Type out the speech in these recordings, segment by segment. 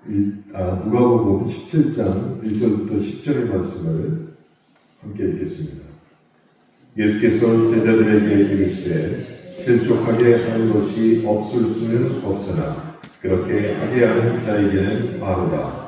누가복음 17장 1절부터 10절의 말씀을 함께 읽겠습니다. 예수께서 제자들에게 이르시되 실족하게 하는 것이 없을 수는 없으나 그렇게 하게 하는 자에게는 바로다.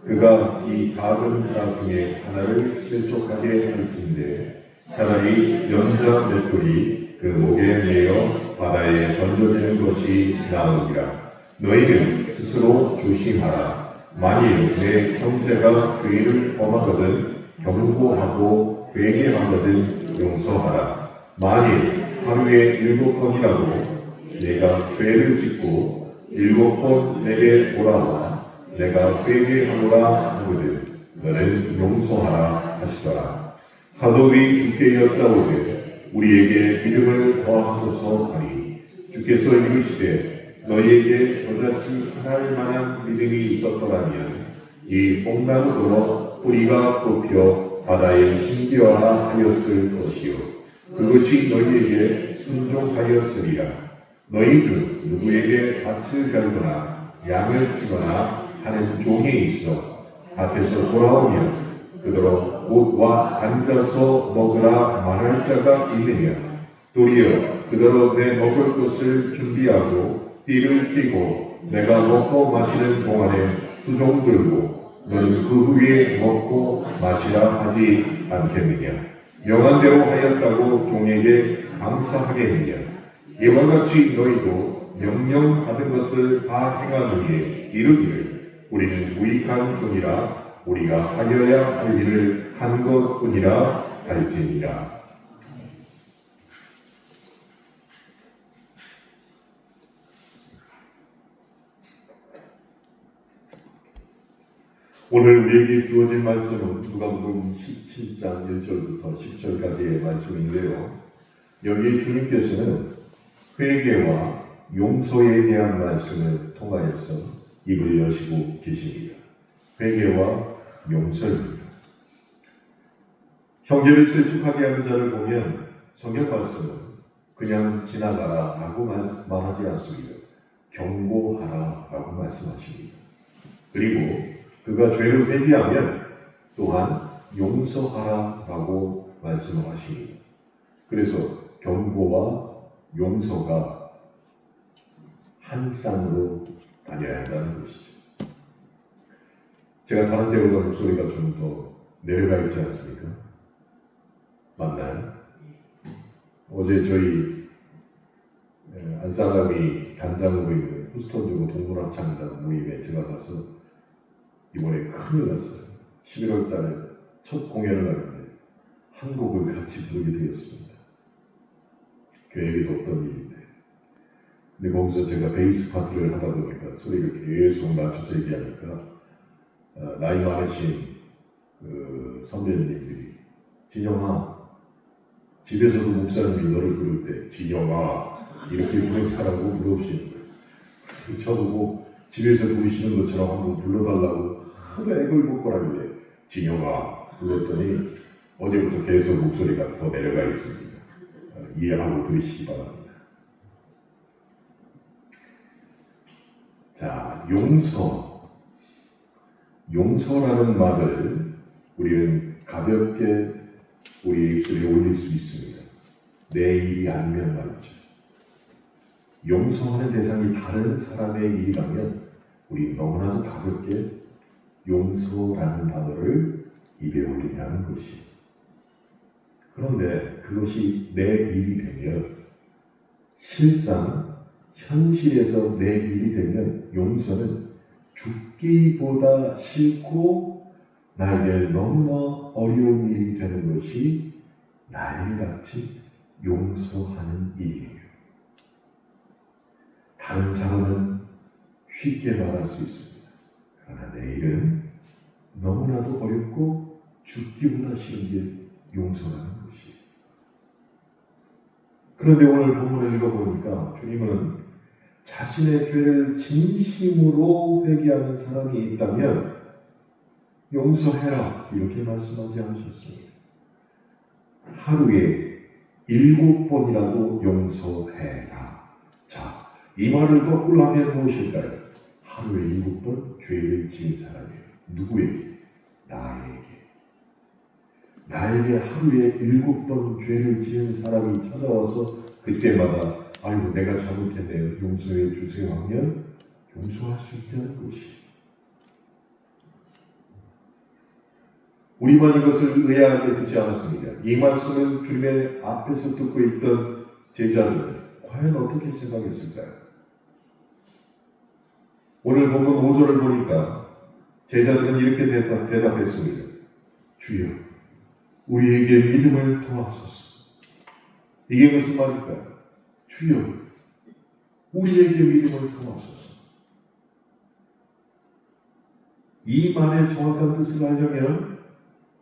그가 이 작은 자 중에 하나를 실족하게 할진대 차라리 연자 맷돌이 그 목에 매여 바다에 던져지는 것이 나으니라. 너희는 스스로 조심하라. 만일 내 형제가 그 일을 범하거든 경고하고 회개하거든 용서하라. 만일 하루에 7번이라도 내가 죄를 짓고 7번 내게 돌아와 내가 회개하노라 하거든 너는 용서하라 하시더라. 사도들이 주께 여짜오되 우리에게 믿음을 더하소서 하니 주께서 이르시되 너희에게 저같이 할 만한 믿음이 있었더라면 이 뽕나무로 뿌리가 뽑혀 바다에 심기어라 하였을 것이요 그것이 너희에게 순종하였으리라. 너희 중 누구에게 밭을 갈거나 양을 치거나 하는 종이 있어 밭에서 돌아오면 그대로 옷과 앉아서 먹으라 말할 자가 있느냐. 도리어 그대로 내 먹을 것을 준비하고 띠를 띠고 내가 먹고 마시는 동안에 수종 들고 너는 그 후에 먹고 마시라 하지 않겠느냐. 명한대로 하였다고 종에게 감사하겠느냐. 이와 같이 너희도 명령 받은 것을 다 행한 후에 이르기를 우리는 무익한 종이라 우리가 하여야 할 일을 한 것뿐이라 할지니라. 오늘 우리에게 주어진 말씀은 누가복음 17장 1절부터 10절까지의 말씀인데요. 여기 주님께서는 회개와 용서에 대한 말씀을 통하여서 입을 여시고 계십니다. 회개와 용서입니다. 형제를 실족하게 하는 자를 보면 성경 말씀은 그냥 지나가라 라고 말하지 않습니다. 경고하라 라고 말씀하십니다. 그리고 그가 죄를 회개하면 또한 용서하라 라고 말씀을 하십니다. 그래서 경고와 용서가 한 쌍으로 다녀야 한다는 것이죠. 제가 다른 때보다 목소리가 좀 더 내려가 있지 않습니까? 맞나요? 어제 저희 안사람이 단장으로 있는 후스턴 주고 동물합창단 모임에 제가 가서 이번에 큰일 났어요. 11월 달에 첫 공연을 하는데 한 곡을 같이 부르게 되었습니다. 계획이 없던 일인데. 근데 거기서 제가 베이스 파트를 하다 보니까 소리를 계속 낮춰서 얘기하니까 나이 많으신 그 선배님들이 진영아, 집에서도 목사님이 너를 부를 때 진영아 이렇게 부르자라고 물어보시는 거예요. 그래서 저보고 집에서 부르시는 것처럼 한번 불러달라고 하도 애걸 먹고라길래 진영아 불렀더니 어제부터 계속 목소리가 더 내려가 있습니다. 이해하고 들으시기 바랍니다. 자, 용서라는 말을 우리는 가볍게 우리의 입술에 올릴 수 있습니다. 내 일이 아니면 말이죠. 용서하는 대상이 다른 사람의 일이라면 우리 너무나도 가볍게 용서라는 단어를 입에 올리냐는 것이. 그런데 그것이 내 일이 되면 실상 현실에서 내 일이 되면 용서는 죽기보다 싫고 나에게 너무나 어려운 일이 되는 것이 나에게 닥친 용서하는 일이에요. 다른 사람은 쉽게 말할 수 있습니다. 그러나 내 일은 너무나도 어렵고 죽기보다 싫은 게 용서라는 것이에요. 그런데 오늘 본문을 읽어보니까 주님은 자신의 죄를 진심으로 회개하는 사람이 있다면 용서해라 이렇게 말씀하지 않으셨습니다. 하루에 7번이라도 용서해라. 자, 이 말을 거꾸로 하면 무엇일까요? 하루에 7번 죄를 지은 사람이에요. 누구에게? 나에게. 나에게 하루에 7번 죄를 지은 사람이 찾아와서 그때마다 아이고 내가 잘못했네요. 용서해 주세요 하면 용서할 수 있다는 것이. 우리만 이것을 의아하게 듣지 않았습니다. 이 말씀을 주님의 앞에서 듣고 있던 제자들은 과연 어떻게 생각했을까요? 오늘 본문 5절을 보니까 제자들은 이렇게 대답했습니다. 주여, 우리에게 믿음을 도와소서. 이게 무슨 말일까요? 주여, 우리에게 믿음을 도와소서. 이 말의 정확한 뜻을 알려면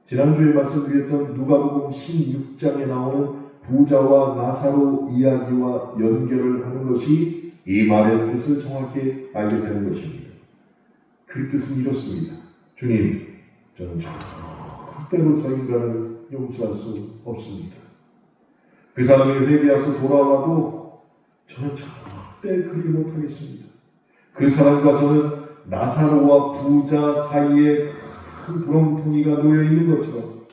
지난주에 말씀드렸던 누가복음 16장에 나오는 부자와 나사로 이야기와 연결을 하는 것이 이 말의 뜻을 정확히 알게 되는 것입니다. 그 뜻은 이렇습니다. 주님, 저는 절대로 저 인간을 용서할 수 없습니다. 그 사람이 회개해서 돌아와도 저는 절대 그리 못하겠습니다. 그 사람과 저는 나사로와 부자 사이에 큰 구렁텅이가 놓여 있는 것처럼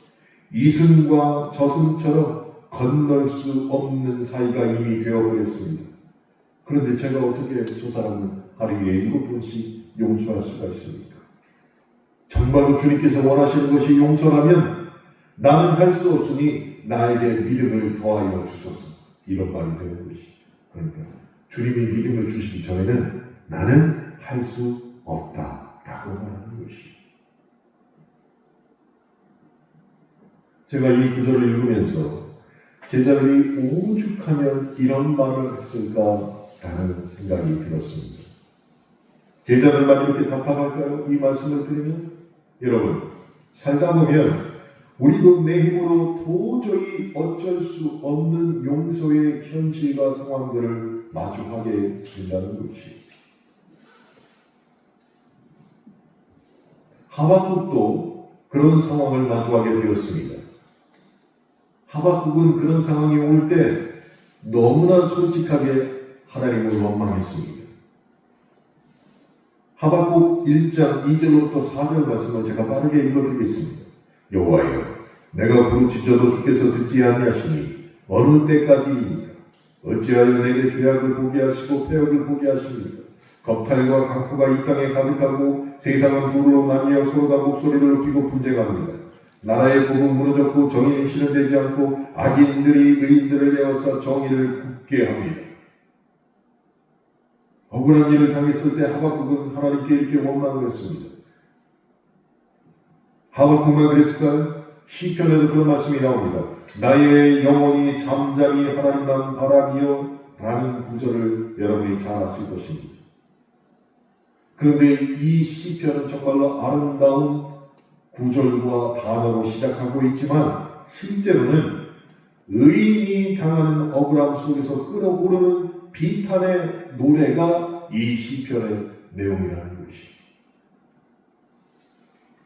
이승과 저승처럼 건널 수 없는 사이가 이미 되어버렸습니다. 그런데 제가 어떻게 저 사람을 하루에 7번씩 용서할 수가 있습니까? 정말로 주님께서 원하시는 것이 용서라면 나는 할 수 없으니 나에게 믿음을 더하여 주소서. 이런 말이 되는 것이. 그러니까 주님이 믿음을 주시기 전에는 나는 할 수 없다라고 말하는 것이. 제가 이 구절을 읽으면서 제자들이 오죽하면 이런 말을 했을까라는 생각이 들었습니다. 제자들만 이렇게 답답할까요? 이 말씀을 들으면? 여러분, 살다 보면 우리도 내 힘으로 도저히 어쩔 수 없는 용서의 현실과 상황들을 마주하게 된다는 것이. 하박국도 그런 상황을 마주하게 되었습니다. 하박국은 그런 상황이 올 때 너무나 솔직하게 하나님을 원망했습니다. 하박국 1장 2절부터 4절 말씀을 제가 빠르게 읽어드리겠습니다. 여호와여, 내가 부르짖어도 주께서 듣지 아니하시니 어느 때까지입니까? 어찌하여 내게 죄악을 보게 하시고 패역을 보게 하십니까? 겁탈과 강포가 이 땅에 가득하고 세상은 둘로 나뉘어 서로가 목소리를 높이고 분쟁합니다. 나라의 복은 무너졌고 정의는 실현되지 않고 악인들이 의인들을 에워싸 정의를 굳게 합니다. 억울한 일을 당했을 때 하박국은 하나님께 이렇게 원망을 했습니다. 하박국만 그랬을까요? 시편에도 그런 말씀이 나옵니다. 나의 영혼이 잠잠히 하나님만 바라며 라는 구절을 여러분이 잘 아실 것입니다. 그런데 이 시편은 정말로 아름다운 구절과 단어로 시작하고 있지만 실제로는 의인이 당하는 억울함 속에서 끓어오르는 비탄의 노래가 이 시편의 내용이라는 것이.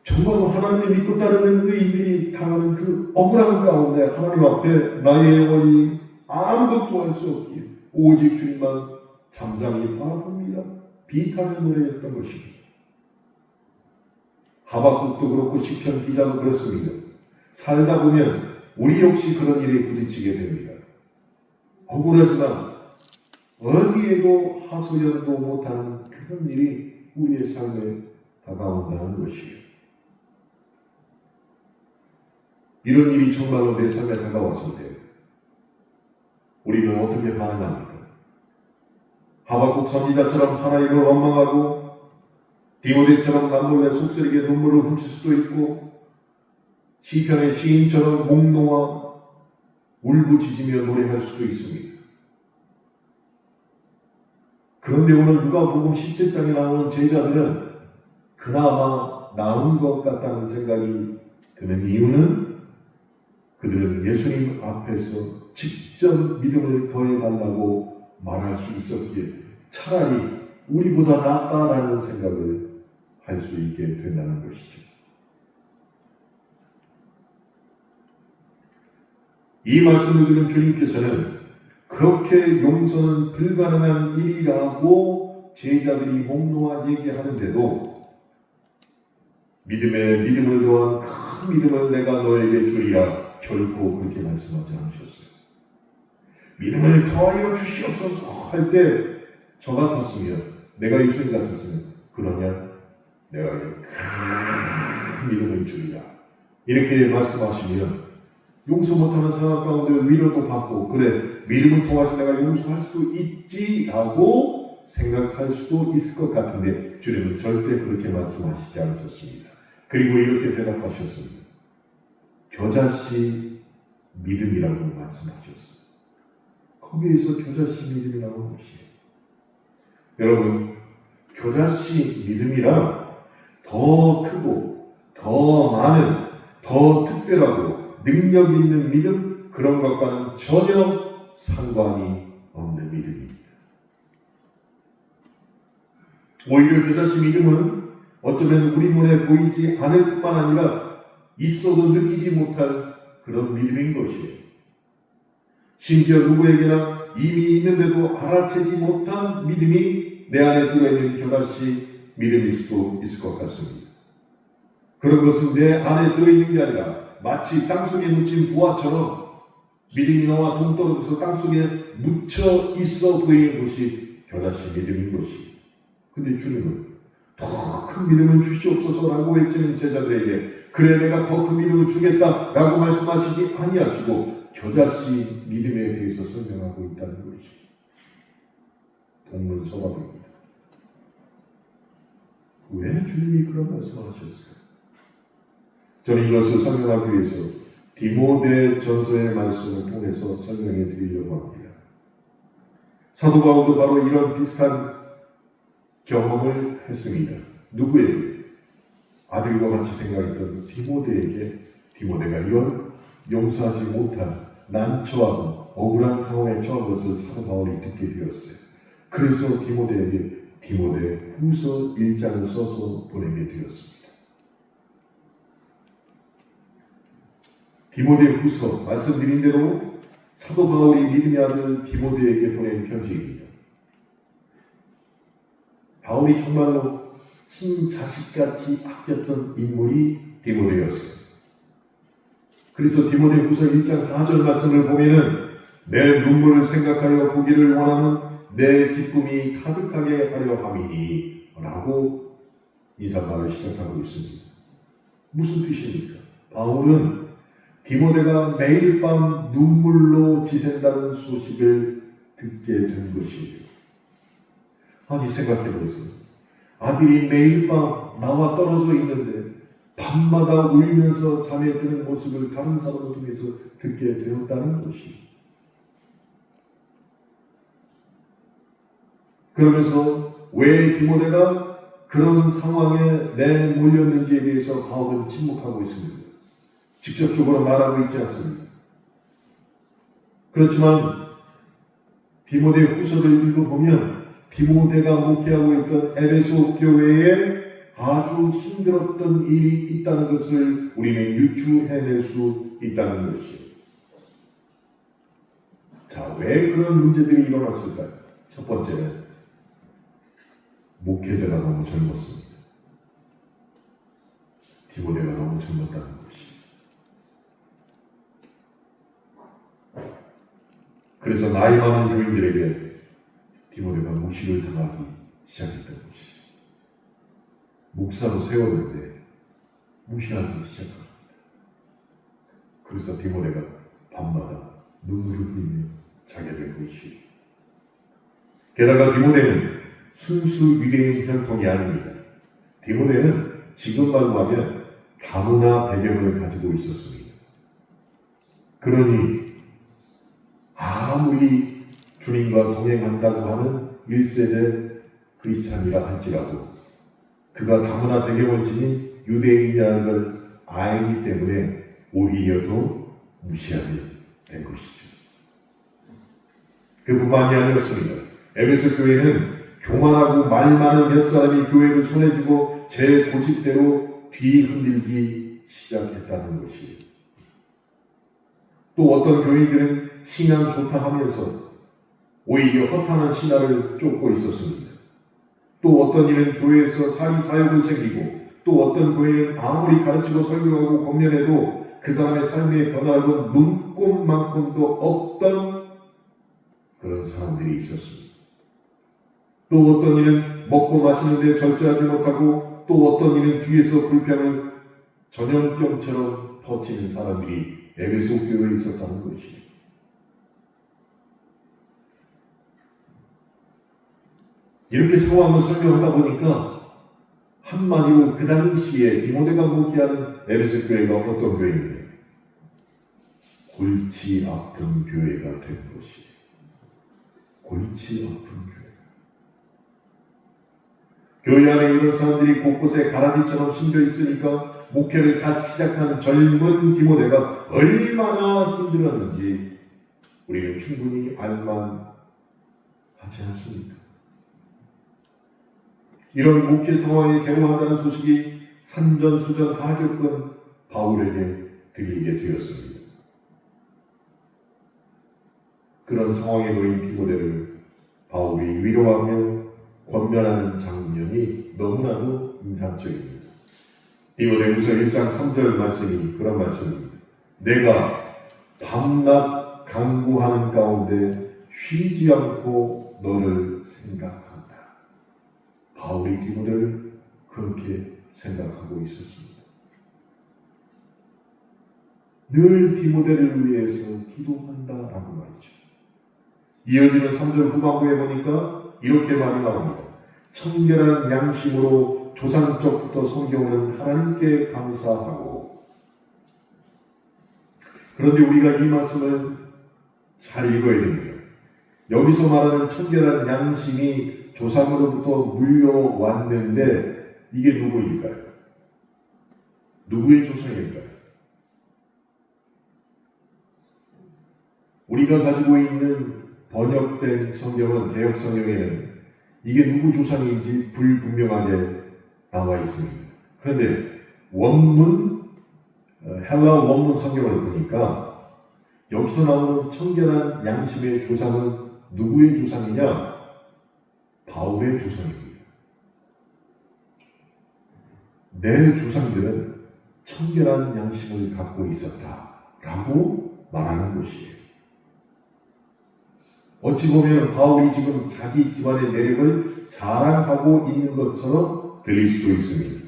정말로 하나님을 믿고 따르는 의인들이 당하는 그 억울함 가운데 하나님 앞에 나의 영혼이 아무것도 할 수 없기에 오직 주님만 잠잠히 바라봅니다. 비탄의 노래였던 것입니다. 하박국도 그렇고 시편 기자도 그렇습니다. 살다 보면 우리 역시 그런 일에 부딪히게 됩니다. 억울하지만 어디에도 하소연도 못하는 그런 일이 우리의 삶에 다가온다는 것이에요. 이런 일이 정말로 내 삶에 다가왔을 때 우리는 어떻게 반응합니까? 하박국 선지자처럼 하나님을 원망하고 디모데처럼 남몰래 속쓰리게 눈물을 훔칠 수도 있고 시편의 시인처럼 목 놓아 울부짖으며 노래할 수도 있습니다. 그런데 오늘 누가복음 17장에 나오는 제자들은 그나마 나은 것 같다는 생각이 드는 이유는 그들은 예수님 앞에서 직접 믿음을 더해달라고 말할 수 있었기에 차라리 우리보다 낫다라는 생각을 할 수 있게 된다는 것이죠. 이 말씀을 들은 주님께서는 그렇게 용서는 불가능한 일이라고 제자들이 목 놓아 얘기하는데도 믿음을 더한 큰 믿음을 내가 너에게 주리라 결코 그렇게 말씀하지 않으셨어요. 믿음을 더하여 주시옵소서 할 때 저 같았으면, 내가 예수님 같았으면, 그러냐 내가 큰 믿음을 주리라 이렇게 말씀하시면 용서 못하는 상황 가운데 위로도 받고, 그래 믿음을 통해서 내가 용서할 수도 있지라고 생각할 수도 있을 것 같은데 주님은 절대 그렇게 말씀하시지 않으셨습니다. 그리고 이렇게 대답하셨습니다. 겨자씨 믿음이라고 말씀하셨어요. 거기에서 겨자씨 믿음이라고 하는 것이에요. 여러분, 겨자씨 믿음이란 더 크고 더 많은 더 특별하고 능력 있는 믿음, 그런 것과는 전혀 상관이 없는 믿음입니다. 오히려 겨자씨 믿음은 어쩌면 우리 눈에 보이지 않을 뿐만 아니라 있어도 느끼지 못할 그런 믿음인 것이에요. 심지어 누구에게나 이미 있는데도 알아채지 못한 믿음이 내 안에 들어있는 겨자씨 믿음일 수도 있을 것 같습니다. 그런 것은 내 안에 들어있는 게 아니라 마치 땅속에 묻힌 부화처럼 믿음이 너와 동떨어져서 땅속에 묻혀 있어 보이는 것이 겨자씨 믿음인 것이. 근데 주님은 더 큰 믿음을 주시옵소서라고 외치는 제자들에게 그래 내가 더 큰 믿음을 주겠다라고 말씀하시지 아니하시고 겨자씨 믿음에 대해서 설명하고 있다는 것이 동문서답입니다. 왜 주님이 그런 말씀을 하셨을까요? 저는 이것을 설명하기 위해서 디모데 전서의 말씀을 통해서 설명해 드리려고 합니다. 사도 바울도 바로 이런 비슷한 경험을 했습니다. 누구에게? 아들과 같이 생각했던 디모데에게. 디모데가 이런 용서하지 못한 난처하고 억울한 상황에 처한 것을 사도 바울이 듣게 되었어요. 그래서 디모데에게 디모데 후서 1장을 써서 보내게 되었습니다. 디모데 후서, 말씀드린 대로 사도 바울이 믿음의 아들 디모데에게 보낸 편지입니다. 바울이 정말로 친자식같이 아꼈던 인물이 디모데였어요. 그래서 디모데 후서 1장 4절 말씀을 보면은 내 눈물을 생각하여 보기를 원하는 내 기쁨이 가득하게 하려 함이니 라고 인사말을 시작하고 있습니다. 무슨 뜻입니까? 바울은 디모데가 매일 밤 눈물로 지샌다는 소식을 듣게 된 것이에요. 아니 생각해보세요. 아들이 매일 밤 나와 떨어져 있는데 밤마다 울면서 잠에 드는 모습을 다른 사람을 통해서 듣게 되었다는 것이. 그러면서 왜 디모데가 그런 상황에 내몰렸는지에 대해서 바울은 침묵하고 있습니다. 직접적으로 말하고 있지 않습니다. 그렇지만 디모데 후서를 읽어보면 디모데가 목회하고 있던 에베소 교회에 아주 힘들었던 일이 있다는 것을 우리는 유추해낼 수 있다는 것이에요. 자, 왜 그런 문제들이 일어났을까요? 첫 번째는 목회자가 너무 젊었습니다. 디모데가 너무 젊었다는 것이. 그래서 나이 많은 교인들에게 디모데가 무시를 당하기 시작했던 것이. 목사로 세웠는데 무시하기 시작합니다. 그래서 디모데가 밤마다 눈물을 흘리며 자게 된 것이. 게다가 디모데는 순수 유대인 혈통이 아닙니다. 디모데는 지금 말로 하면 다문화 배경을 가지고 있었습니다. 그러니 아무리 주님과 동행한다고 하는 1세대 크리스찬이라 할지라도 그가 다문화 배경을 지닌 유대인이라는 걸 알기 때문에 오히려 더 무시하게 된 것이죠. 그뿐만이 아니었습니다. 에베소 교회는 교만하고 말 많은 몇 사람이 교회를 손에 쥐고 제 고집대로 뒤흔들기 시작했다는 것이에요. 또 어떤 교인들은 신앙 좋다 하면서 오히려 허탄한 신화를 쫓고 있었습니다. 또 어떤 이는 교회에서 사리사욕을 챙기고 또 어떤 교회는 아무리 가르치고 설교하고 권면해도 그 사람의 삶의 변화라고는 눈꼽만큼도 없던 그런 사람들이 있었습니다. 또 어떤 이는 먹고 마시는데 절제하지 못하고 또 어떤 이는 뒤에서 불평을 전염병처럼 퍼치는 사람들이 에베소 교회에 있었다는 것이에요. 이렇게 상황을 설명하다 보니까 한마디로 그 당시에 디모데가 목회하는 에베소 교회가 어떤 교회인가요? 골치 아픈 교회가 된 것이에요. 골치 아픈 교회. 교회 안에 이런 사람들이 곳곳에 가라지처럼 심겨 있으니까 목회를 다시 시작하는 젊은 디모데가 얼마나 힘들었는지 우리는 충분히 알만하지 않습니까? 이런 목회 상황에 괴로워한다는 소식이 산전수전 다 겪은 바울에게 들리게 되었습니다. 그런 상황에 놓인 디모데를 바울이 위로하며 권면하는 장면이 너무나도 인상적입니다. 디모데후서 1장 3절 말씀이 그런 말씀입니다. 내가 밤낮 간구하는 가운데 쉬지 않고 너를 생각한다. 바울이 디모데를 그렇게 생각하고 있었습니다. 늘 디모데를 위해서 기도한다라고 말이죠. 이어지는 3절 후반부에 보니까 이렇게 말이 나옵니다. 청결한 양심으로 조상적부터 섬겨오는 하나님께 감사하고. 그런데 우리가 이 말씀을 잘 읽어야 됩니다. 여기서 말하는 청결한 양심이 조상으로부터 물려왔는데 이게 누구일까요? 누구의 조상일까요? 우리가 가지고 있는 번역된 성경은 개역 성경에는 이게 누구 조상인지 불분명하게 나와 있습니다. 그런데 원문 헬라 원문 성경을 보니까 여기서 나오는 청결한 양심의 조상은 누구의 조상이냐? 바울의 조상입니다. 내 조상들은 청결한 양심을 갖고 있었다라고 말하는 것이에요. 어찌 보면 바울이 지금 자기 집안의 내력을 자랑하고 있는 것처럼 들릴 수도 있습니다.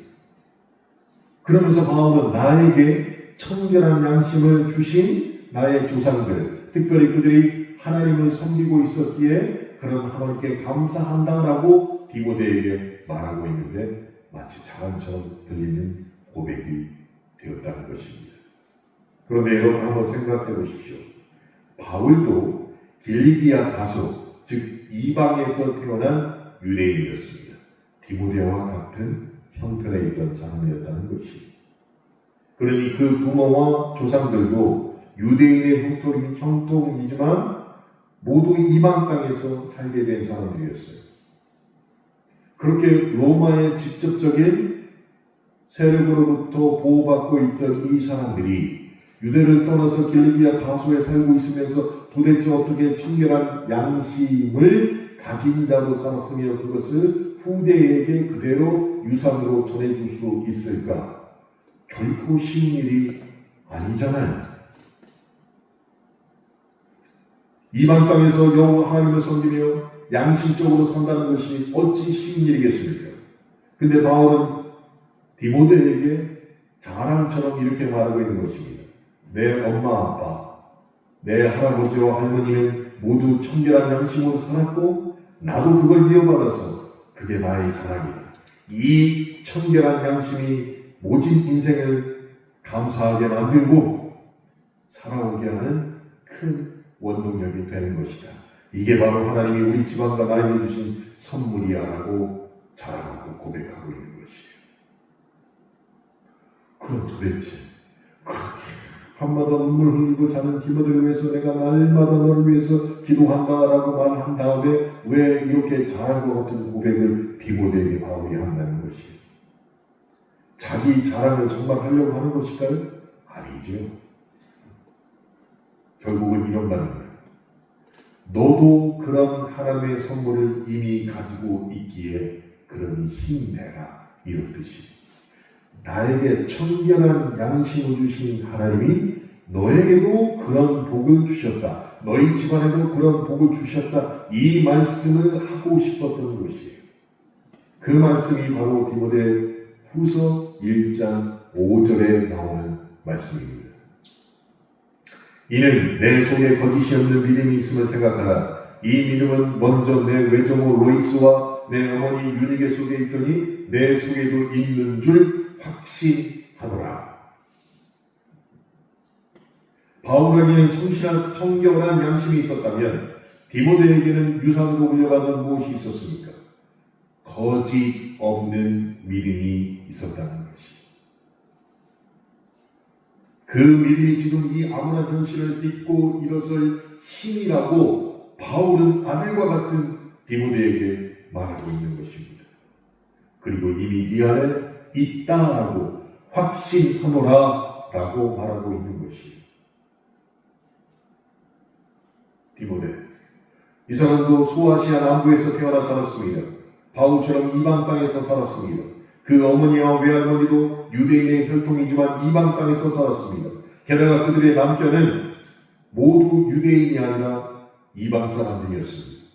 그러면서 바울은 나에게 청결한 양심을 주신 나의 조상들, 특별히 그들이 하나님을 섬기고 있었기에 그런 하나님께 감사한다라고 디모데에게 말하고 있는데 마치 자랑처럼 들리는 고백이 되었다는 것입니다. 그런데 여러분 한번 생각해 보십시오. 바울도 길리기아 다소, 즉 이방에서 태어난 유대인이었습니다. 디모데와 같은 형편에 있던 사람이었다는 것이. 그러니 그 부모와 조상들도 유대인의 형통이지만 모두 이방 땅에서 살게 된 사람들이었어요. 그렇게 로마의 직접적인 세력으로부터 보호받고 있던 이 사람들이 유대를 떠나서 길리기아 다소에 살고 있으면서 도대체 어떻게 청결한 양심을 가진 자로 살았으며 그것을 후대에게 그대로 유산으로 전해줄 수 있을까? 결코 쉬운 일이 아니잖아요. 이방 땅에서 여호와 하나님을 섬기며 양심적으로 산다는 것이 어찌 쉬운 일이겠습니까? 근데 바울은 디모데에게 자랑처럼 이렇게 말하고 있는 것입니다. 내 엄마 아빠, 내 할아버지와 할머니는 모두 청결한 양심으로 살았고 나도 그걸 이어받아서 그게 나의 자랑이다. 이 청결한 양심이 모진 인생을 감사하게 만들고 살아오게 하는 큰 원동력이 되는 것이다. 이게 바로 하나님이 우리 집안과 나에게 주신 선물이야라고 자랑하고 고백하고 있는 것이에요. 그럼 도대체 그렇게 밤마다 눈물 흘리고 자는 디모데를 위해서 내가 날마다 너를 위해서 기도한다라고 말한 다음에 왜 이렇게 자랑과 같은 고백을 디모데에게 바울이 한다는 것이에요? 자기 자랑을 정말 하려고 하는 것일까요? 아니죠. 결국은 이런 말입니다. 너도 그런 하나님의 선물을 이미 가지고 있기에 그러니 힘내라, 이런 뜻이. 나에게 청결한 양심을 주신 하나님이 너에게도 그런 복을 주셨다, 너희 집안에도 그런 복을 주셨다, 이 말씀을 하고 싶었던 것이에요. 그 말씀이 바로 디모데 후서 1장 5절에 나오는 말씀입니다. 이는 내 속에 거짓이 없는 믿음이 있음을 생각하라. 이 믿음은 먼저 내 외조모 로이스와 내 어머니 유니게 속에 있더니 내 속에도 있는 줄 확신하노라. 바울에게는 청결한 양심이 있었다면 디모데에게는 유산으로 물려받은 무엇이 있었습니까? 거짓 없는 믿음이 있었다는 것이. 그 믿음이 지금 이 암울한 현실을 딛고 일어설 힘이라고 바울은 아들과 같은 디모데에게 말하고 있는 것입니다. 그리고 이미 네 안에 있다라고 확신하노라 라고 말하고 있는 것이에요. 디모데, 이 사람도 소아시아 남부에서 태어나 자랐습니다. 바울처럼 이방 땅에서 살았습니다. 그 어머니와 외할머니도 유대인의 혈통이지만 이방 땅에서 살았습니다. 게다가 그들의 남편은 모두 유대인이 아니라 이방 사람들이었습니다.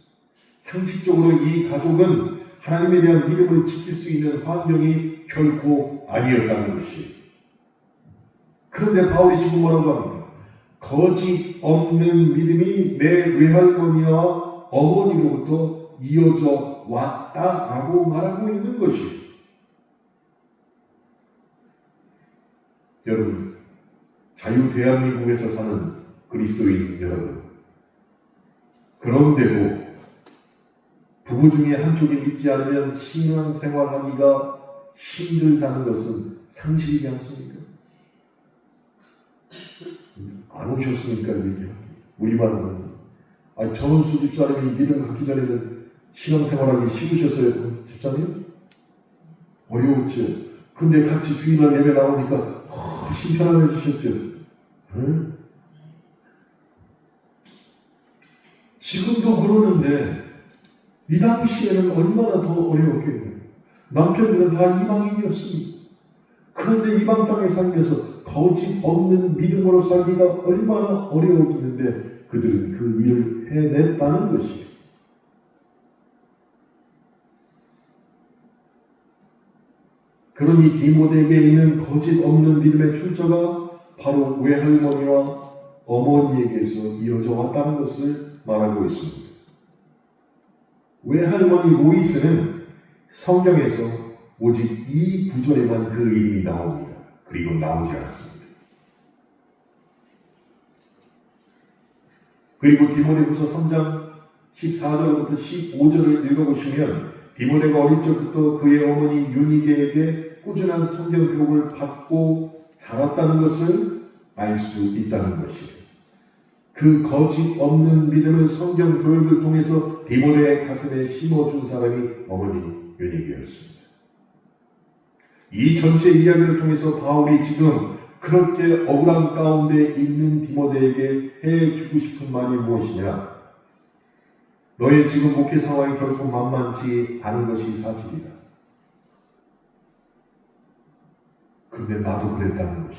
상식적으로 이 가족은 하나님에 대한 믿음을 지킬 수 있는 환경이 결코 아니었다는 것이에요. 그런데 바울이 지금 뭐라고 합니까? 거짓 없는 믿음이 내 외할머니와 어머니로부터 이어져 왔다라고 말하고 있는 것이에요. 여러분, 자유 대한민국에서 사는 그리스도인 여러분, 그런데도 부부 중에 한쪽이 믿지 않으면 신앙생활하기가 힘들다는 것은 사실이지 않습니까? 안 오셨으니까 얘기해요. 우리만 하는. 아니, 전원수 집사님이 믿음 갖기 전에는 신앙생활하기 쉬우셨어요, 집사님? 어려웠죠. 근데 같이 주일날 예배 나오니까 훨씬 편안해지셨죠. 응? 지금도 그러는데 이 당시에는 얼마나 더 어려웠겠네요. 남편들은 다 이방인이었습니다. 그런데 이방 땅에 살면서 거짓 없는 믿음으로 살기가 얼마나 어려웠는데 그들은 그 일을 해냈다는 것이에요. 그러니 디모데에게 있는 거짓 없는 믿음의 출처가 바로 외할머니와 어머니에게서 이어져 왔다는 것을 말하고 있습니다. 외할머니 로이스는 성경에서 오직 이 구절에만 그 이름이 나옵니다. 그리고 나오지 않습니다. 그리고 디모데후서 3장 14절부터 15절을 읽어보시면 디모데가 어릴 적부터 그의 어머니 유니게에게 꾸준한 성경 교육을 받고 자랐다는 것을 알 수 있다는 것이에요. 그 거짓 없는 믿음을 성경 교육을 통해서 디모데의 가슴에 심어준 사람이 어머니 유니게였습니다. 이 전체 이야기를 통해서 바울이 지금 그렇게 억울한 가운데 있는 디모데에게 해주고 싶은 말이 무엇이냐? 너의 지금 목회 상황이 결코 만만치 않은 것이 사실이다. 근데 나도 그랬다는 것이,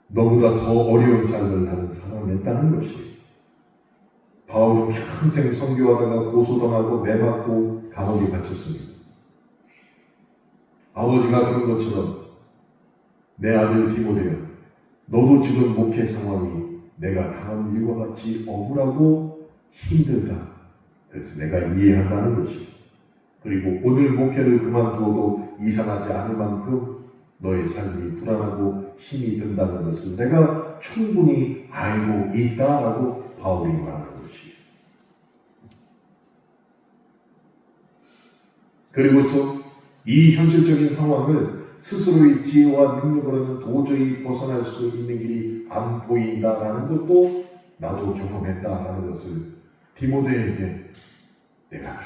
너보다 더 어려운 삶을 하는 사람이었다는 것이. 바울은 평생 선교하다가 고소당하고 매맞고 감옥에 갇혔습니다. 아버지가 그런 것처럼 내 아들 디모데야, 너도 지금 목회 상황이 내가 당한 일과 같이 억울하고 힘들다. 그래서 내가 이해한다는 것이. 그리고 오늘 목회를 그만두어도 이상하지 않을 만큼 너의 삶이 불안하고 힘이 든다는 것을 내가 충분히 알고 있다라고 바울이 말하는 것이에요. 그리고서 이 현실적인 상황을 스스로의 지혜와 능력으로는 도저히 벗어날 수 있는 길이 안 보인다라는 것도 나도 경험했다라는 것을 디모데에게 내가 다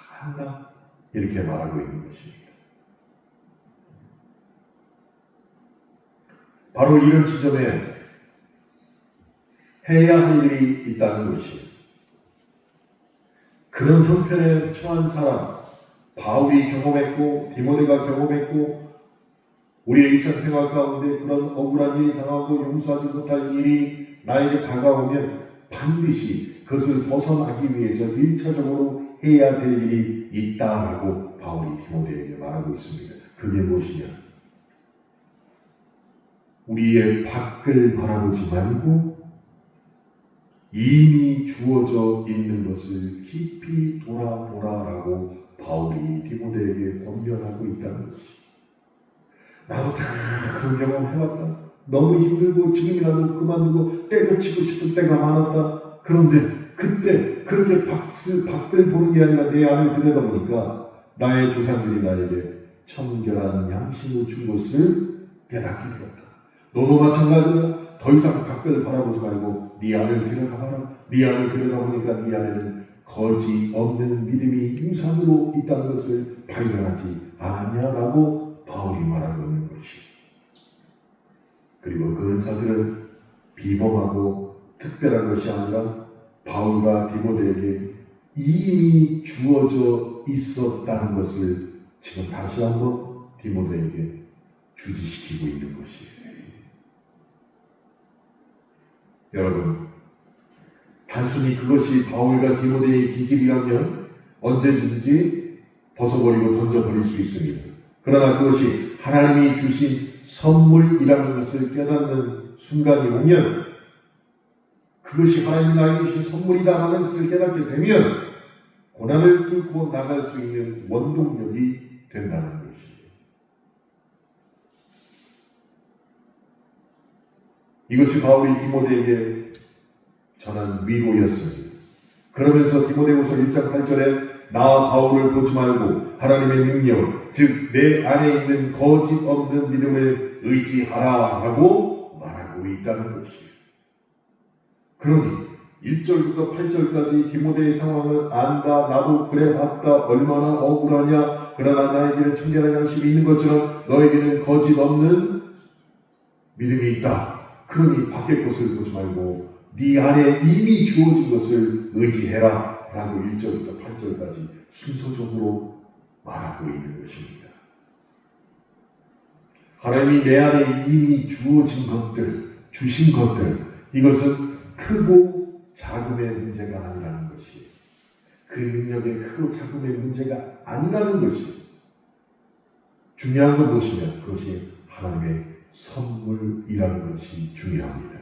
한다 이렇게 말하고 있는 것입니다. 바로 이런 지점에 해야 할 일이 있다는 것이에요. 그런 형편에 처한 사람, 바울이 경험했고 디모데가 경험했고 우리의 일상생활 가운데 그런 억울한 일이 당하고 용서하지 못할 일이 나에게 다가오면 반드시 그것을 벗어나기 위해서 1차적으로 해야 될 일이 있다라고 바울이 디모데에게 말하고 있습니다. 그게 무엇이냐? 우리의 밖을 바라보지 말고 이미 주어져 있는 것을 깊이 돌아보라라고 바울이 디모데에게 권면하고 있다는 것이. 나도 다 그런 경험 해왔다. 너무 힘들고 지금이라도 그만두고 때려치고 싶은 때가 많았다. 그런데 그때 그렇게 밖을 보는 게 아니라 내 안을 들여다보니까 나의 조상들이 나에게 청결한 양심을 준 것을 깨닫게 되었다. 너도 마찬가지야. 더 이상 밖을 바라보지 말고 네 안을 들여다봐라. 네 안을 들여다보니까 네 안에는 거짓 없는 믿음이 유산으로 있다는 것을 발견하지 않았냐라고 바울이 말하고 있는 것이. 그리고 그 은사들은 비범하고 특별한 것이 아니라 바울과 디모데에게 이미 주어져 있었다는 것을 지금 다시 한번 디모데에게 주지시키고 있는 것이에요. 여러분, 단순히 그것이 바울과 디모데의 기질이라면 언제든지 벗어버리고 던져버릴 수 있습니다. 그러나 그것이 하나님이 주신 선물이라는 것을 깨닫는 순간이 오면, 그것이 하나님이 나에게 주신 선물이다라는 것을 깨닫게 되면 고난을 뚫고 나갈 수 있는 원동력이 된다는 것이에요. 이것이 바울이 디모데에게 전한 위로였습니다. 그러면서 디모데후서 1장 8절에 나 바울을 보지 말고 하나님의 능력, 즉 내 안에 있는 거짓 없는 믿음을 의지하라 하고 말하고 있다는 것이에요. 그러니 1절부터 8절까지 디모데의 상황을 안다, 나도 그래 봤다, 얼마나 억울하냐, 그러나 나에게는 청결한 양심이 있는 것처럼 너에게는 거짓 없는 믿음이 있다. 그러니 밖의 것을 보지 말고 네 안에 이미 주어진 것을 의지해라 라고 1절부터 8절까지 순서적으로 말하고 있는 것입니다. 하나님이 내 안에 이미 주어진 것들, 주신 것들, 이것은 크고 작음의 문제가 아니라는 것이, 그 능력의 크고 작음의 문제가 아니라는 것이, 중요한 건 무엇이냐? 그것이 하나님의 선물이라는 것이 중요합니다.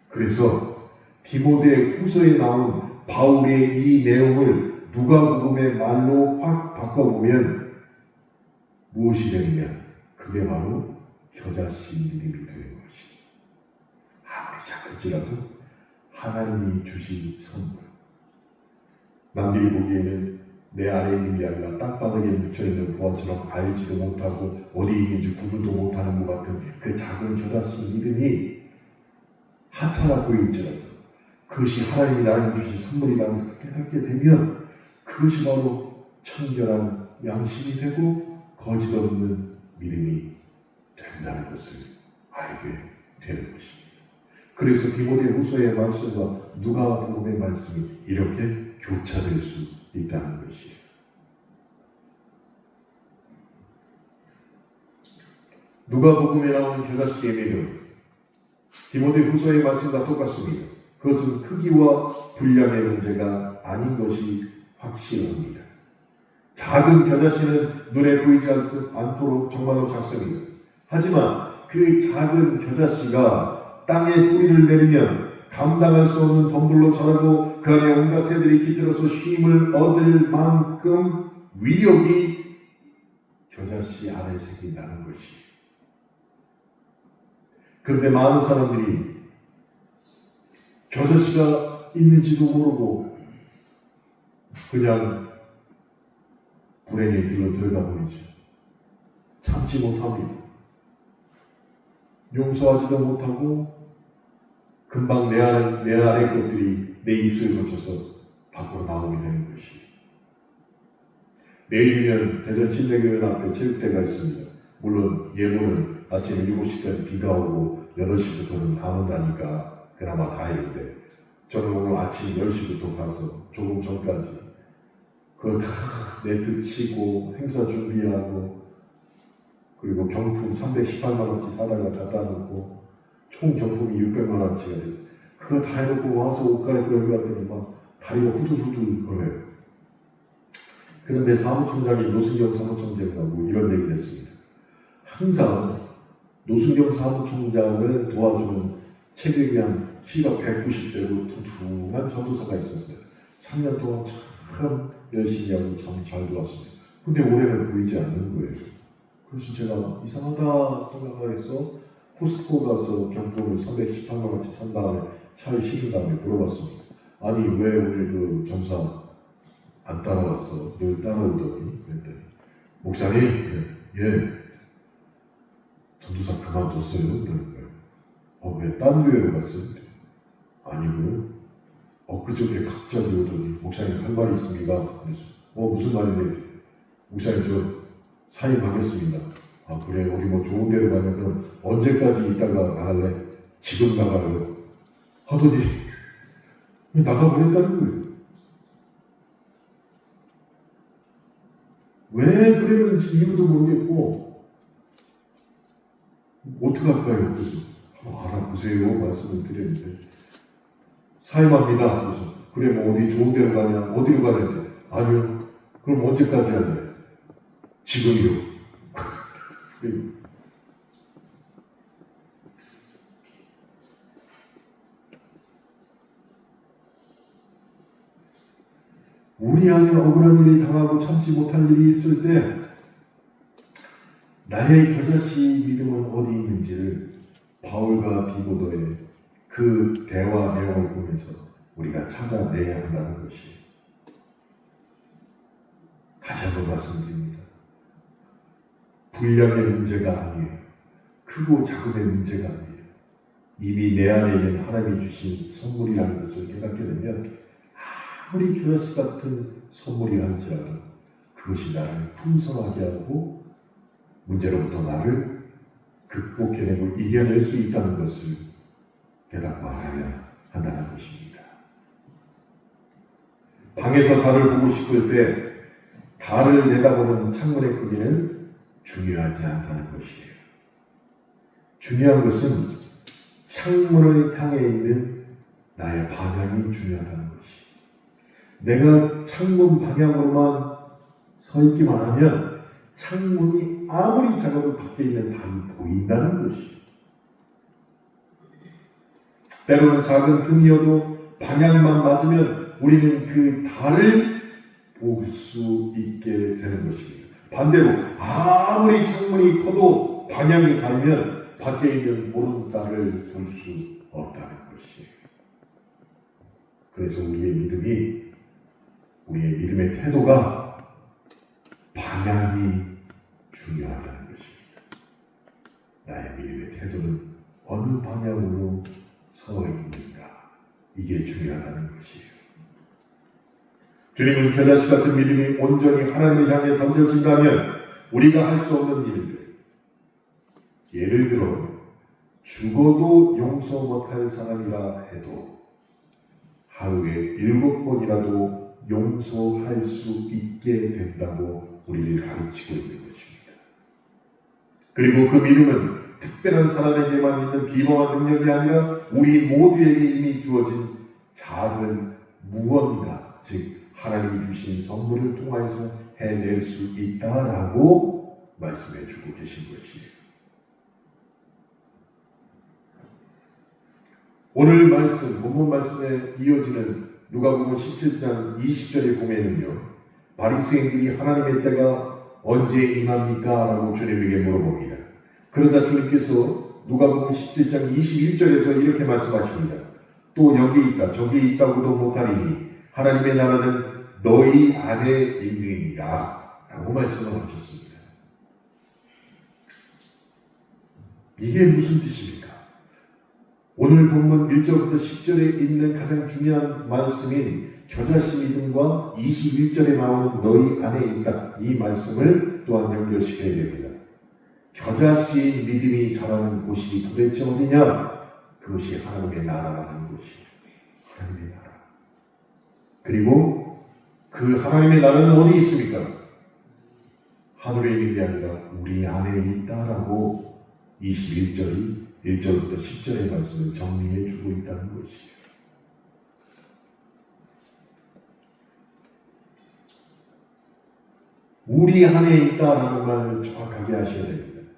그래서 디모데 후서에 나온 바울의 이 내용을 누가복음의 말로 확 바꿔보면 무엇이 되느냐? 그게 바로 겨자씨 믿음이 되는 것이. 아무리 작을지라도 하나님이 주신 선물. 남들이 보기에는 내 안에 있는 게 아니라 땅바닥에 묻혀있는 보화처럼 알지도 못하고 어디 있는지 구분도 못하는 것 같은 그 작은 겨자씨 믿음이 하찮아 보일지라도 그것이 하나님이 나에게 주신 선물이라는 것을 깨닫게 되면 그것이 바로 청결한 양심이 되고 거짓 없는 믿음이 된다는 것을 알게 되는 것입니다. 그래서 디모데후서의 말씀과 누가복음의 말씀이 이렇게 교차될 수 있다는 것이에요. 누가복음에 나오는 겨자씨의 믿음, 디모데후서의 말씀과 똑같습니다. 그것은 크기와 분량의 문제가 아닌 것이 확실합니다. 작은 겨자씨는 눈에 보이지 않도록 정말로 작습니다. 하지만 그 작은 겨자씨가 땅에 뿌리를 내리면 감당할 수 없는 덤불로 자라고 그 안에 온갖 새들이 깃들어서 쉼을 얻을 만큼 위력이 겨자씨 안에 생긴다는 것이. 그런데 많은 사람들이 겨자씨가 있는지도 모르고 그냥 불행의 길로 들어가 버리죠. 참지 못합니다. 용서하지도 못하고 금방 내 안의 것들이 내 입술을 거쳐서 밖으로 나오게 되는 것이. 내일이면 대전 침례교회 앞에 체육대가 있습니다. 물론 예보는 아침 7시까지 비가 오고 8시부터는 안 온다니까 그나마 다행인데, 저는 오늘 아침 10시부터 가서 조금 전까지 그거 다 네트 치고 행사 준비하고 그리고 경품 318만 원치 사다가 갖다 놓고 총 경품이 600만 원치가 됐어요. 그거 다 해놓고 와서 옷 갈아입고 여기 왔더니 막 다리가 후들후들 거려요. 그런데 사무총장이 노승경 사무총장하고 이런 얘기를 했습니다. 항상 노승경 사무총장을 도와주는 체격이 한 키가 190대로 퉁퉁한 전도사가 있었어요. 3년 동안 참 열심히 하고 참 잘 도왔습니다. 근데 올해는 보이지 않는 거예요. 그래서 제가 이상하다 생각해서 코스트코 가서 경품을 318만 원치 산 다음에 차에 실은 다음에 물어봤습니다. 아니 왜 오늘 그 점사 안 따라왔어? 늘 따라오더니 그랬더니 목사님 예 전도사 그만뒀어요. 그러는 거예요. 왜 딴 교회로 갔어요? 아니고요. 그저께 갑자기 오더니 목사님 할 말이 있습니다. 그래서 무슨 말인데? 목사님 저 사인 가겠습니다. 그래 우리 뭐 좋은 데로 가면 언제까지 있다가 나갈래? 지금 나가요. 하더니 나가버렸다는 거예요. 왜 그랬는지 이유도 모르겠고 어떻게 할까요? 그래서 한번 알아보세요 말씀을 드렸는데 사임합니다. 그래서 그래 뭐 어디 좋은 데로 가냐? 어디로 가냐? 아니요. 그럼 언제까지 할래? 지금이요. 우리 안에 억울한 일이 당하고 참지 못할 일이 있을 때 나의 겨자씨 믿음은 어디 있는지를 바울과 디모데의 그 대화 내용을 보면서 우리가 찾아내야 한다는 것이 다시 한번 말씀드립니다. 분량의 문제가 아니에요. 크고 작음의 문제가 아니에요. 이미 내 안에 있는 하나님이 주신 선물이라는 것을 깨닫게 되면 아무리 겨자씨 같은 선물이 할지라도 그것이 나를 풍성하게 하고 문제로부터 나를 극복해내고 이겨낼 수 있다는 것을 깨닫고 알아야 한다는 것입니다. 방에서 달을 보고 싶을 때 달을 내다보는 창문의 크기는 중요하지 않다는 것이에요. 중요한 것은 창문을 향해 있는 나의 방향이 중요하다는 것이에요. 내가 창문 방향으로만 서 있기만 하면 창문이 아무리 작아도 밖에 있는 달이 보인다는 것이에요. 때로는 작은 틈이어도 방향만 맞으면 우리는 그 달을 볼 수 있게 되는 것입니다. 반대로 아무리 창문이 커도 방향이 다르면 밖에 있는 보름달을 볼 수 없다는 것이에요. 그래서 우리의 믿음의 태도가 방향이 중요하다는 것입니다. 나의 믿음의 태도는 어느 방향으로 서 있는가? 이게 중요하다는 것이에요. 주님은 겨자씨 같은 믿음이 온전히 하나님을 향해 던져진다면 우리가 할 수 없는 일들, 예를 들어 죽어도 용서 못할 사람이라 해도 하루에 7번이라도 용서할 수 있게 된다고 우리를 가르치고 있는 것입니다. 그리고 그 믿음은 특별한 사람에게만 있는 비범한 능력이 아니라 우리 모두에게 이미 주어진 작은 무언가, 즉 하나님이 주신 선물을 통해서 해낼 수 있다라고 말씀해 주고 계신 것이에요. 오늘 말씀, 본문 말씀에 이어지는 누가복음 17장 20절에 보면은요, 바리새인들이 하나님의 때가 언제 임합니까? 라고 주님에게 물어봅니다. 그러다 주님께서 누가복음 17장 21절에서 이렇게 말씀하십니다. 또 여기 있다, 저기 있다고도 못하리니 하나님의 나라는 너희 안에 있느니라 라고 말씀을 하셨습니다. 이게 무슨 뜻입니까? 오늘 본문 1절부터 10절에 있는 가장 중요한 말씀인 겨자씨 믿음과 21절에 나오는 너희 안에 있다, 이 말씀을 또한 연결시켜야 됩니다. 겨자씨 믿음이 자라는 곳이 도대체 어디냐? 그것이 하나님의 나라라는 곳이에요. 하나님의 나라. 그리고 그 하나님의 나라는 어디 있습니까? 하늘에 있는 게 아니라 우리 안에 있다라고 21절이 1절부터 10절의 말씀을 정리해 주고 있다는 것이에요. 우리 안에 있다라는 말을 정확하게 하셔야 됩니다.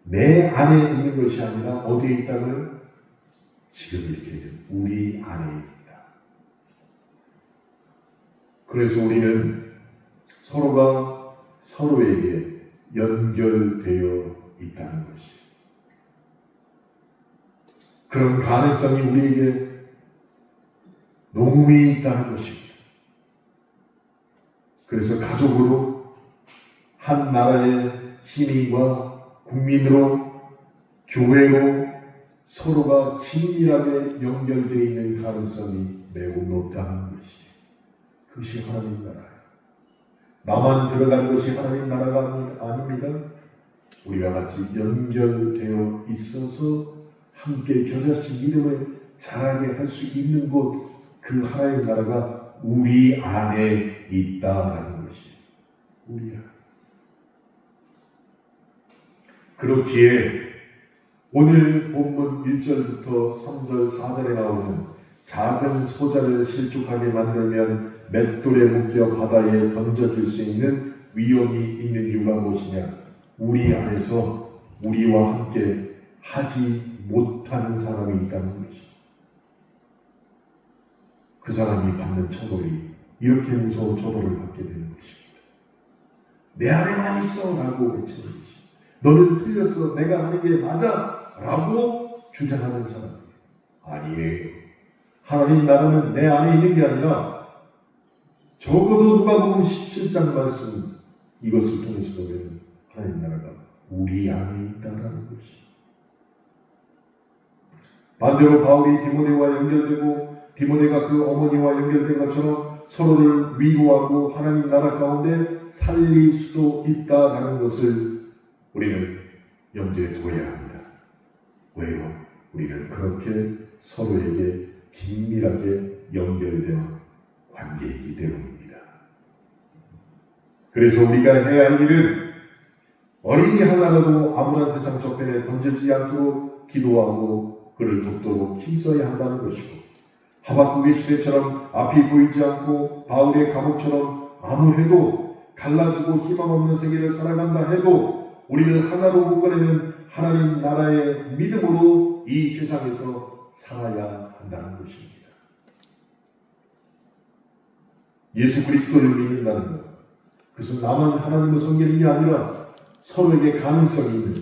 내 안에 있는 것이 아니라 어디에 있다고요? 지금 이렇게 우리 안에 있다. 그래서 우리는 서로가 서로에게 연결되어 있다는 것이에요. 그런 가능성이 우리에게 농후히 있다는 것입니다. 그래서 가족으로 한 나라의 시민과 국민으로 교회로 서로가 긴밀하게 연결되어 있는 가능성이 매우 높다는 것이에요. 그것이 하나님 나라예요. 나만 들어가는 것이 하나님 나라가 아닙니다. 우리가 같이 연결되어 있어서 함께 겨자씨 믿음을 자라게 할 수 있는 곳, 그 하나님 나라가 우리 안에 있다라는 것이에요. 우리 안에. 그렇기에 오늘 본문 1절부터 3절, 4절에 나오는 작은 소자를 실족하게 만들면 맷돌에 묶여 바다에 던져질 수 있는 위험이 있는 이유가 무엇이냐? 우리 안에서 우리와 함께 하지 못하는 사람이 있다는 것이죠. 그 사람이 받는 처벌이 이렇게 무서운 처벌을 받게 되는 것입니다. 내 안에만 있어 라고 외치는 것이죠. 너는 틀렸어. 내가 하는 게 맞아 라고 주장하는 사람. 아니에요. 하나님 나라는 내 안에 있는 게 아니라 적어도 누가복음 17장 말씀 이것을 통해서 보면 하나님 나라가 우리 안에 있다라는 것이. 반대로 바울이 디모데와 연결되고 디모데가 그 어머니와 연결된 것처럼 서로를 위로하고 하나님 나라 가운데 살릴 수도 있다라는 것을 우리는 염두에 둬야 합니다. 왜요? 우리는 그렇게 서로에게 긴밀하게 연결된 관계이기 때문입니다. 그래서 우리가 해야 할 일은 어린이 하나라도 아무런 세상 저편에 던지지 않도록 기도하고 그를 돕도록 힘써야 한다는 것이고, 하박국의 시대처럼 앞이 보이지 않고 바울의 감옥처럼 아무해도 갈라지고 희망 없는 세계를 살아간다 해도 우리는 하나로 묶어내는 하나님 나라의 믿음으로 이 세상에서 살아야 한다는 것입니다. 예수 그리스도를 믿는다는 것, 그것은 나만 하나님을 섬기는 게 아니라 서로에게 가능성이 있는,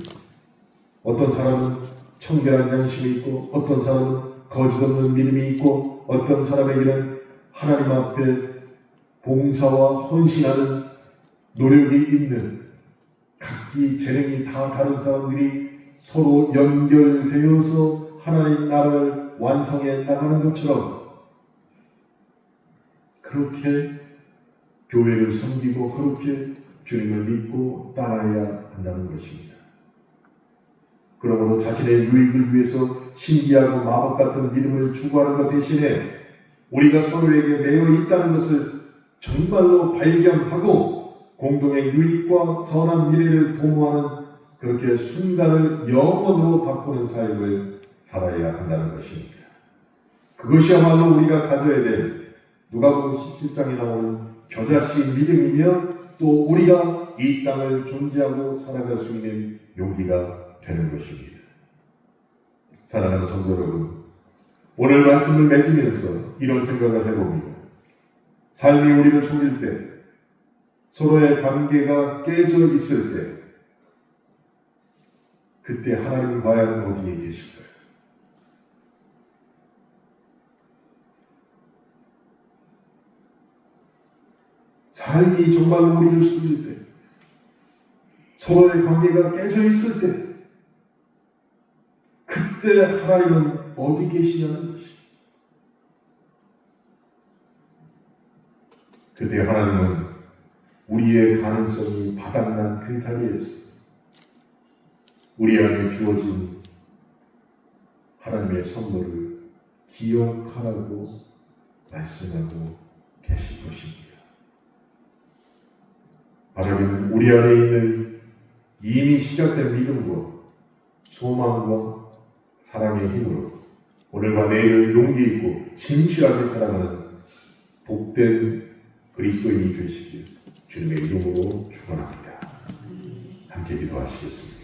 어떤 사람은 청결한 양심이 있고 어떤 사람은 거짓 없는 믿음이 있고 어떤 사람에게는 하나님 앞에 봉사와 헌신하는 노력이 있는, 각기 재능이 다 다른 사람들이 서로 연결되어서 하나님 나라를 완성해 나가는 것처럼 그렇게 교회를 섬기고 그렇게 주님을 믿고 따라야 한다는 것입니다. 그러므로 자신의 유익을 위해서 신기하고 마법 같은 믿음을 추구하는 것 대신에 우리가 서로에게 매여 있다는 것을 정말로 발견하고 공동의 유익과 선한 미래를 도모하는 그렇게 순간을 영원으로 바꾸는 삶을 살아야 한다는 것입니다. 그것이야말로 우리가 가져야 될 누가복음 17장에 나오는 겨자씨 믿음이며 또 우리가 이 땅을 존재하고 살아갈 수 있는 용기가 되는 것입니다. 사랑하는 성도 여러분, 오늘 말씀을 맺으면서 이런 생각을 해봅니다. 삶이 우리를 속일 때, 서로의 관계가 깨져 있을 때, 그때 하나님 과연 어디에 계실까요? 삶이 정말로 우리를 속일 때, 서로의 관계가 깨져 있을 때, 그때 하나님은 어디 계시냐는 것이. 그때 하나님은 우리의 가능성이 바닥난 그 자리에서 우리 안에 주어진 하나님의 선물을 기억하라고 말씀하고 계실 것입니다. 하나님 우리 안에 있는 이미 시작된 믿음과 소망과 사랑의 힘으로 오늘과 내일을 용기 있고 진실하게 살아가는 복된 그리스도인이 되시길 주님의 이름으로 축원합니다. 함께 기도하시겠습니다.